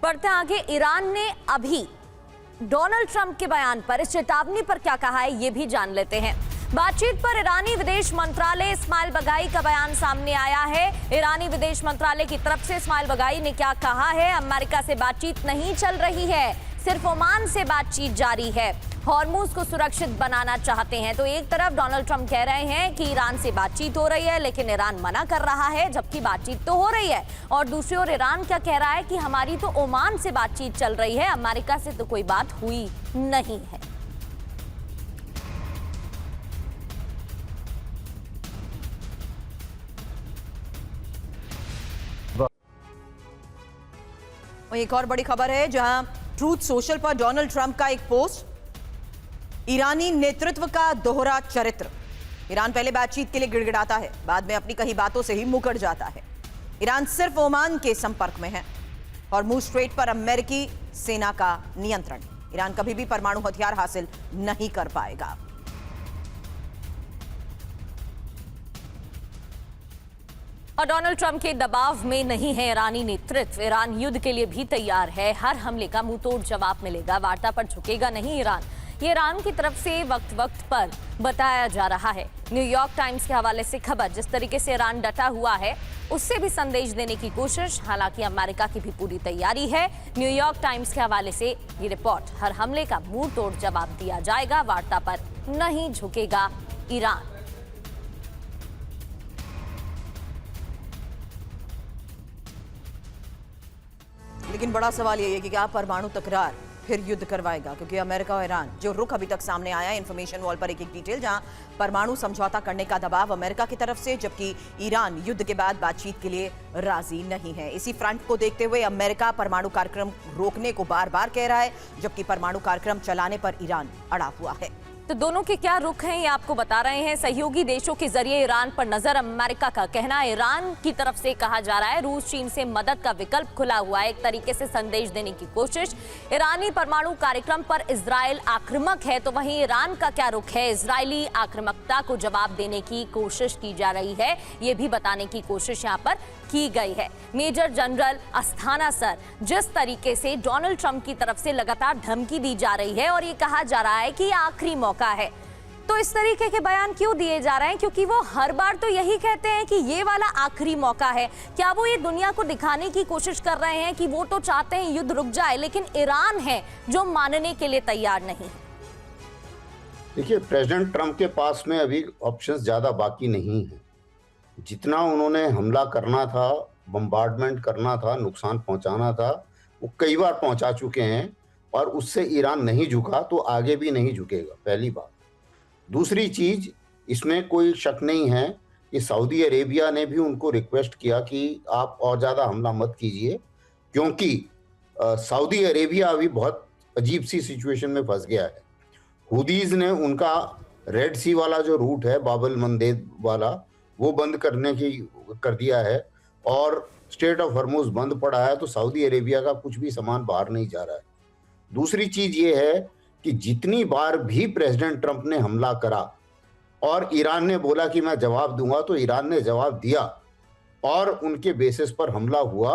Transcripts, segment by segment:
बढ़ते आगे, ईरान ने अभी डोनाल्ड ट्रंप के बयान पर, इस चेतावनी पर क्या कहा है ये भी जान लेते हैं। बातचीत पर ईरानी विदेश मंत्रालय इस्माइल बगाई का बयान सामने आया है। ईरानी विदेश मंत्रालय की तरफ से इस्माइल बगाई ने क्या कहा है? अमेरिका से बातचीत नहीं चल रही है, सिर्फ ओमान से बातचीत जारी है। हॉर्मुज को सुरक्षित बनाना चाहते हैं। तो एक तरफ डोनाल्ड ट्रंप कह रहे हैं कि ईरान से बातचीत हो रही है, लेकिन ईरान मना कर रहा है, जबकि बातचीत तो हो रही है। और दूसरी ओर ईरान क्या कह रहा है कि हमारी तो ओमान से बातचीत चल रही है, अमेरिका से तो कोई बात हुई नहीं है। एक और बड़ी खबर है, जहां ट्रूथ सोशल पर डोनाल्ड ट्रंप का एक पोस्ट, ईरानी नेतृत्व का दोहरा चरित्र। ईरान पहले बातचीत के लिए गिड़गिड़ाता है, बाद में अपनी कही बातों से ही मुकर जाता है। ईरान सिर्फ ओमान के संपर्क में है। हॉर्मुज स्ट्रेट पर अमेरिकी सेना का नियंत्रण। ईरान कभी भी परमाणु हथियार हासिल नहीं कर पाएगा। और डोनाल्ड ट्रंप के दबाव में नहीं है ईरानी नेतृत्व। ईरान युद्ध के लिए भी तैयार है, हर हमले का मुंहतोड़ जवाब मिलेगा, वार्ता पर झुकेगा नहीं ईरान। ये ईरान की तरफ से वक्त वक्त पर बताया जा रहा है। न्यूयॉर्क टाइम्स के हवाले से खबर, जिस तरीके से ईरान डटा हुआ है उससे भी संदेश देने की कोशिश। हालांकि अमेरिका की भी पूरी तैयारी है। न्यूयॉर्क टाइम्स के हवाले से ये रिपोर्ट, हर हमले का मुंह तोड़ जवाब दिया जाएगा, वार्ता पर नहीं झुकेगा ईरान। लेकिन बड़ा सवाल यही है कि क्या परमाणु तकरार फिर युद्ध करवाएगा, क्योंकि अमेरिका और ईरान जो रुख अभी तक सामने आया है, इंफॉर्मेशन वॉल पर एक एक डिटेल, जहां परमाणु समझौता करने का दबाव अमेरिका की तरफ से, जबकि ईरान युद्ध के बाद बातचीत के लिए राजी नहीं है। इसी फ्रंट को देखते हुए अमेरिका परमाणु कार्यक्रम रोकने को बार बार कह रहा है, जबकि परमाणु कार्यक्रम चलाने पर ईरान अड़ा हुआ है। तो दोनों के क्या रुख हैं ये आपको बता रहे हैं। सहयोगी देशों के जरिए ईरान पर नजर। अमेरिका का कहना है, ईरान की तरफ से कहा जा रहा है रूस चीन से मदद का विकल्प खुला हुआ है, एक तरीके से संदेश देने की कोशिश। ईरानी परमाणु कार्यक्रम पर इजराइल आक्रामक है, तो वहीं ईरान का क्या रुख है? इजरायली आक्रामकता को जवाब देने की कोशिश की जा रही है, ये भी बताने की कोशिश यहाँ पर की गई है। मेजर जनरल अस्थाना सर, जिस तरीके से डोनाल्ड ट्रंप की तरफ से लगातार धमकी दी जा रही है और ये कहा जा रहा है कि आखिरी मौका है, तो इस तरीके के बयान क्यों दिए जा रहे हैं? क्योंकि वो हर बार तो यही कहते हैं कि ये वाला आखिरी मौका है। क्या वो ये दुनिया को दिखाने की कोशिश कर रहे हैं कि वो तो चाहते हैं युद्ध रुक जाए, लेकिन ईरान है जो मानने के लिए तैयार नहीं है? देखिए, प्रेसिडेंट ट्रंप के पास में अभी ऑप्शंस ज़्यादा बाकी नहीं है। जितना उन्होंने हमला करना था, बम्बार्डमेंट करना था, नुकसान पहुंचाना था, वो कई बार पहुंचा चुके हैं और उससे ईरान नहीं झुका तो आगे भी नहीं झुकेगा, पहली बात। दूसरी चीज़, इसमें कोई शक नहीं है कि सऊदी अरेबिया ने भी उनको रिक्वेस्ट किया कि आप और ज़्यादा हमला मत कीजिए, क्योंकि सऊदी अरेबिया अभी बहुत अजीब सी सिचुएशन में फंस गया है। हुदीज़ ने उनका रेड सी वाला जो रूट है, बाब-अल मंदेब वाला, वो बंद करने की कर दिया है और स्ट्रेट ऑफ हॉर्मुज बंद पड़ा है, तो सऊदी अरेबिया का कुछ भी सामान बाहर नहीं जा रहा है। दूसरी चीज़ ये है कि जितनी बार भी प्रेसिडेंट ट्रंप ने हमला करा और ईरान ने बोला कि मैं जवाब दूंगा, तो ईरान ने जवाब दिया और उनके बेसिस पर हमला हुआ।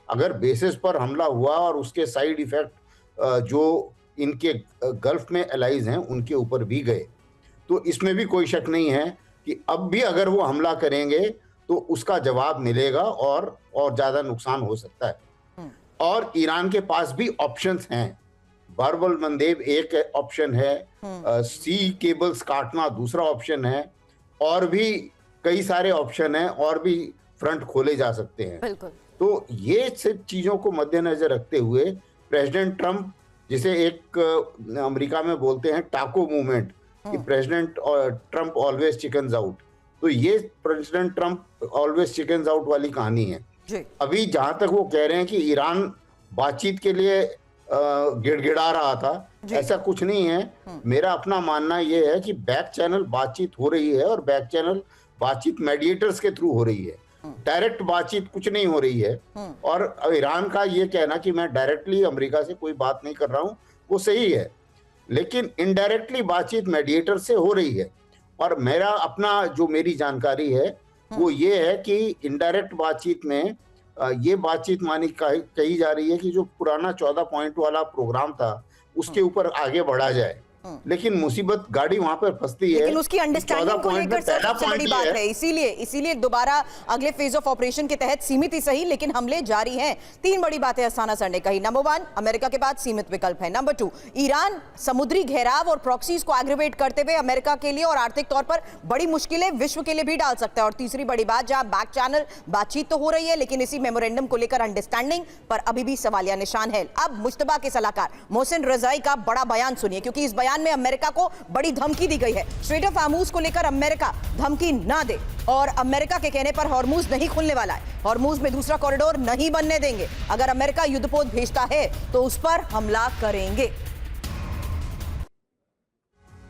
अगर बेसिस पर हमला हुआ और उसके साइड इफेक्ट जो इनके गल्फ में एलाइज हैं उनके ऊपर भी गए, तो इसमें भी कोई शक नहीं है कि अब भी अगर वो हमला करेंगे तो उसका जवाब मिलेगा और ज़्यादा नुकसान हो सकता है। और ईरान के पास भी ऑप्शंस हैं। बाब-अल मंदेब एक ऑप्शन है, सी केबल्स काटना दूसरा ऑप्शन है, और भी कई सारे ऑप्शन हैं और भी फ्रंट खोले जा सकते हैं। बिल्कुल। तो ये सब चीज़ों को मद्देनजर रखते हुए प्रेसिडेंट ट्रंप, जिसे एक अमेरिका में बोलते हैं टाको मूवमेंट, कि president Trump always chickens out, तो ये president Trump always chickens out वाली कहानी है। अभी जहां तक वो कह रहे हैं कि ईरान बातचीत के लिए गिड़गिड़ा रहा था, ऐसा कुछ नहीं है। मेरा अपना मानना ये है कि बैक चैनल बातचीत हो रही है और बैक चैनल बातचीत मेडिएटर्स के थ्रू हो रही है, डायरेक्ट बातचीत कुछ नहीं हो रही है। और ईरान का ये कहना कि मैं डायरेक्टली अमेरिका से कोई बात नहीं कर रहा हूँ, वो सही है, लेकिन इनडायरेक्टली बातचीत मेडिएटर से हो रही है। और मेरा अपना जो मेरी जानकारी है वो ये है कि इनडायरेक्ट बातचीत में ये बातचीत कही जा रही है कि जो पुराना 14 पॉइंट वाला प्रोग्राम था उसके ऊपर आगे बढ़ा जाए, लेकिन मुसीबत गाड़ी वहां पर फंसती है। लेकिन उसकी अंडरस्टैंडिंग को लेकर सबसे बड़ी बात है, इसीलिए दोबारा अगले फेज ऑफ ऑपरेशन के तहत सीमित ही सही लेकिन हमले जारी हैं। 3 बड़ी बातें अस्थाना सर ने कही। नंबर 1, अमेरिका के बाद सीमित विकल्प है। नंबर 2, ईरान समुद्री घेराव और प्रॉक्सीज को एग्रीवेट करते हुए अमेरिका के लिए और आर्थिक तौर पर बड़ी मुश्किलें विश्व के लिए भी डाल सकता है। और तीसरी बड़ी बात, जहां बैक चैनल बातचीत तो हो रही है लेकिन इसी मेमोरेंडम को लेकर अंडरस्टैंडिंग पर अभी भी सवालिया निशान है। अब मुश्तबा के सलाहकार मोहसिन रजाई का बड़ा बयान सुनिए, क्योंकि इस बयान में अमेरिका को बड़ी धमकी दी गई है। स्ट्रेट ऑफ हार्मूज को लेकर अमेरिका धमकी ना दे और अमेरिका के कहने पर हॉर्मूज नहीं खुलने वाला है, हॉर्मूज में दूसरा कॉरिडोर नहीं बनने देंगे। अगर अमेरिका युद्धपोत भेजता है तो उस पर हमला करेंगे।